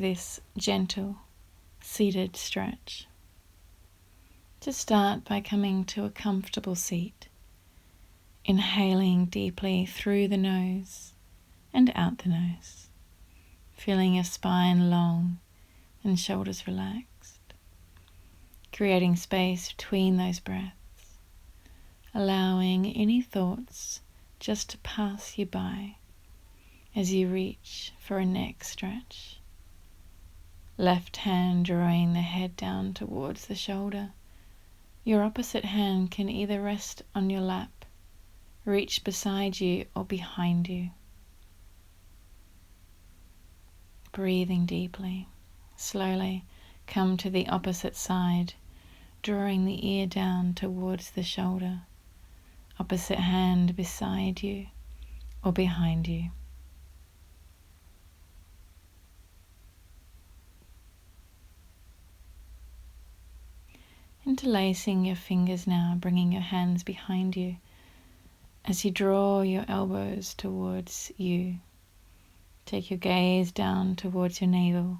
this gentle seated stretch. Just start by coming to a comfortable seat, inhaling deeply through the nose and out the nose, feeling your spine long and shoulders relaxed, creating space between those breaths, allowing any thoughts just to pass you by as you reach for a neck stretch. Left hand drawing the head down towards the shoulder. Your opposite hand can either rest on your lap, reach beside you, or behind you. Breathing deeply, slowly come to the opposite side, drawing the ear down towards the shoulder. Opposite hand beside you or behind you. Interlacing your fingers now, bringing your hands behind you as you draw your elbows towards you. Take your gaze down towards your navel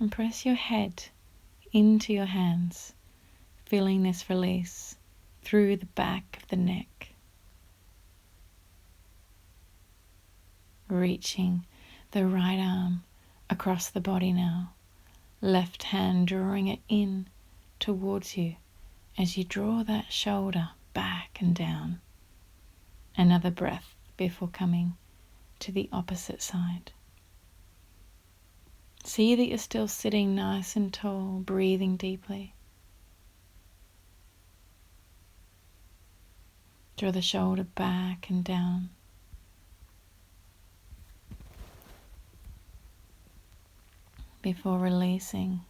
and press your head into your hands, feeling this release through the back of the neck. Reaching the right arm across the body now, left hand drawing it in towards you as you draw that shoulder back and down. Another breath before coming to the opposite side. See that you're still sitting nice and tall, breathing deeply. Draw the shoulder back and down. Before releasing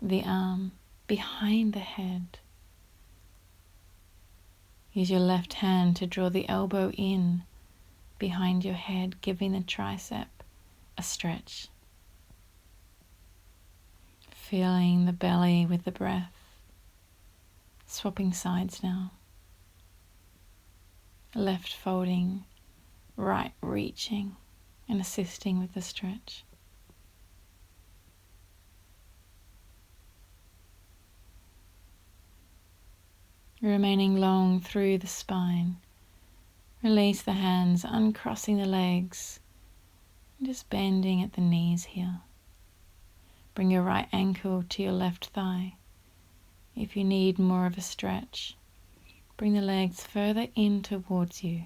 the arm behind the head. Use your left hand to draw the elbow in behind your head, giving the tricep a stretch. Feeling the belly with the breath. Swapping sides now. Left folding, right reaching and assisting with the stretch. Remaining long through the spine. Release the hands, uncrossing the legs, and just bending at the knees here. Bring your right ankle to your left thigh. If you need more of a stretch, bring the legs further in towards you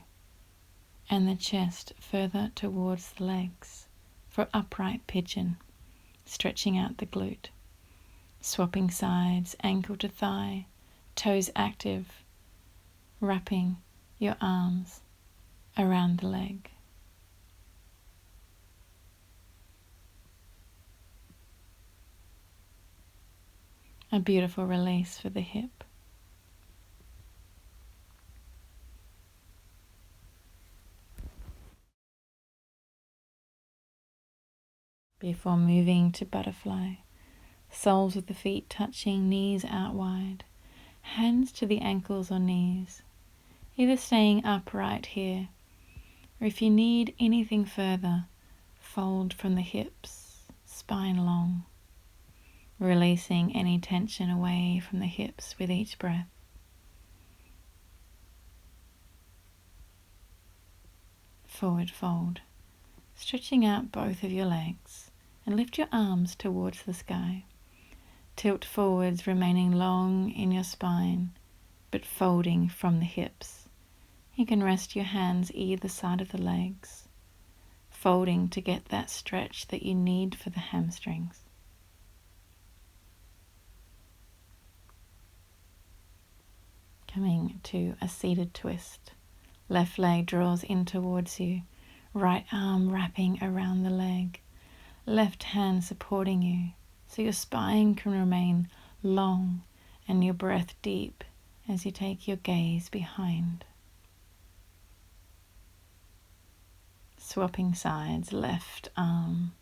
and the chest further towards the legs for upright pigeon, stretching out the glute. Swapping sides, ankle to thigh, toes active, wrapping your arms around the leg. A beautiful release for the hip. Before moving to butterfly, soles of the feet touching, knees out wide. Hands to the ankles or knees, either staying upright here, or if you need anything further, fold from the hips, spine long, releasing any tension away from the hips with each breath. Forward fold, stretching out both of your legs, and lift your arms towards the sky. Tilt forwards, remaining long in your spine, but folding from the hips. You can rest your hands either side of the legs, folding to get that stretch that you need for the hamstrings. Coming to a seated twist. Left leg draws in towards you, right arm wrapping around the leg, left hand supporting you, so your spine can remain long and your breath deep as you take your gaze behind. Swapping sides, left arm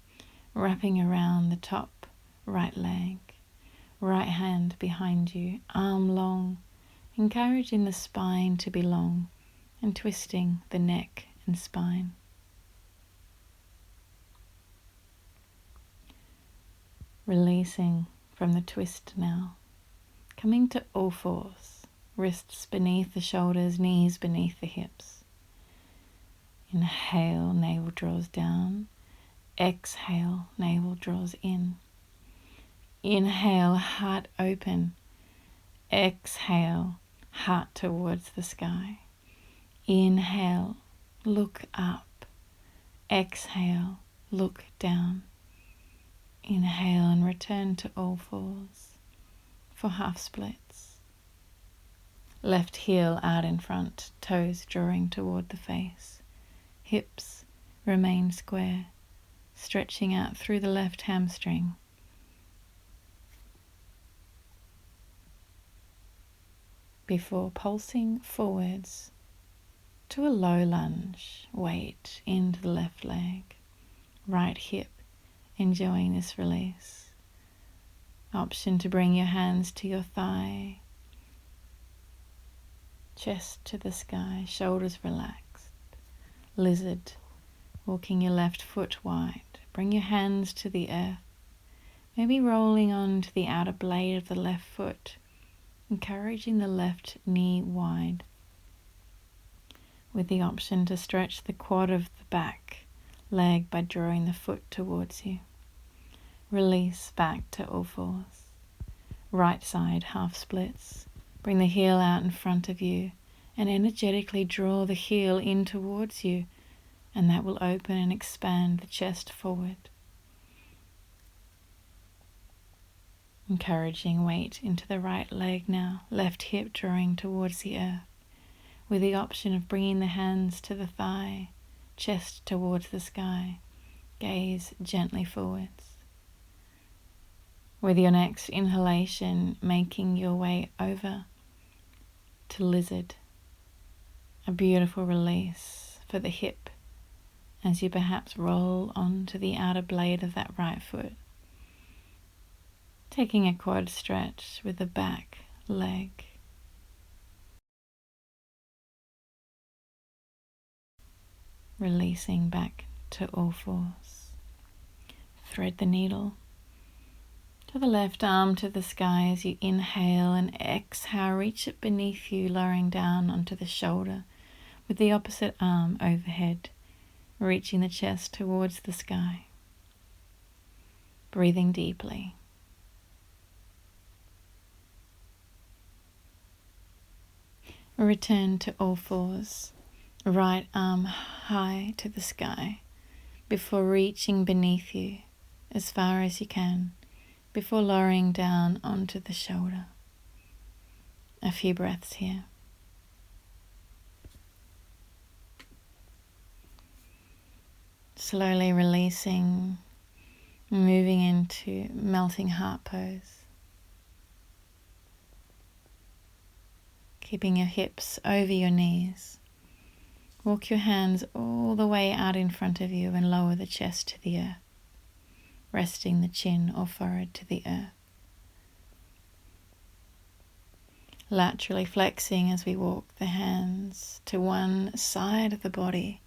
wrapping around the top right leg, right hand behind you, arm long, encouraging the spine to be long and twisting the neck and spine. Releasing from the twist now. Coming to all fours, wrists beneath the shoulders, knees beneath the hips. Inhale, navel draws down. Exhale, navel draws in. Inhale, heart open. Exhale, heart towards the sky. Inhale, look up. Exhale, look down. Inhale and return to all fours for half splits. Left heel out in front, toes drawing toward the face. Hips remain square, stretching out through the left hamstring. Before pulsing forwards to a low lunge, weight into the left leg, right hip enjoying this release. Option to bring your hands to your thigh, chest to the sky, shoulders relaxed. Lizard, walking your left foot wide. Bring your hands to the earth, maybe rolling onto the outer blade of the left foot, encouraging the left knee wide, with the option to stretch the quad of the back leg by drawing the foot towards you. Release back to all fours. Right side half splits. Bring the heel out in front of you and energetically draw the heel in towards you, and that will open and expand the chest forward. Encouraging weight into the right leg now, left hip drawing towards the earth, with the option of bringing the hands to the thigh, chest towards the sky, gaze gently forwards. With your next inhalation, making your way over to lizard, a beautiful release for the hip as you perhaps roll onto the outer blade of that right foot. Taking a quad stretch with the back leg. Releasing back to all fours. Thread the needle to the left arm to the sky as you inhale, and exhale, reach it beneath you, lowering down onto the shoulder with the opposite arm overhead, reaching the chest towards the sky. Breathing deeply. Return to all fours, right arm high to the sky before reaching beneath you as far as you can, before lowering down onto the shoulder. A few breaths here. Slowly releasing, moving into melting heart pose. Keeping your hips over your knees. Walk your hands all the way out in front of you and lower the chest to the earth, resting the chin or forehead to the earth. Laterally flexing as we walk the hands to one side of the body.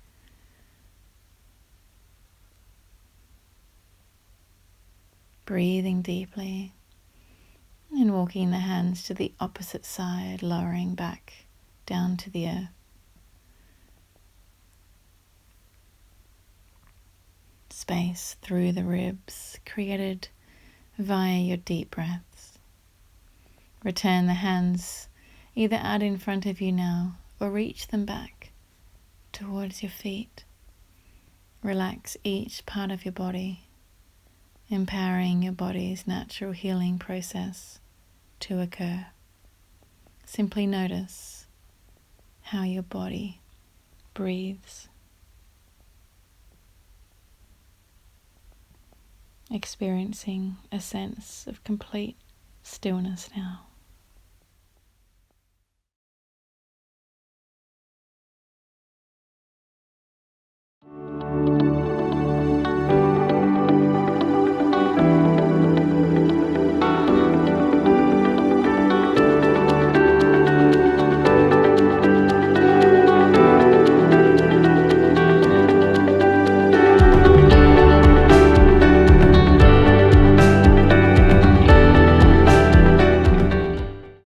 Breathing deeply and walking the hands to the opposite side, lowering back down to the earth. Space through the ribs created via your deep breaths. Return the hands either out in front of you now or reach them back towards your feet. Relax each part of your body, empowering your body's natural healing process to occur. Simply notice how your body breathes. Experiencing a sense of complete stillness now.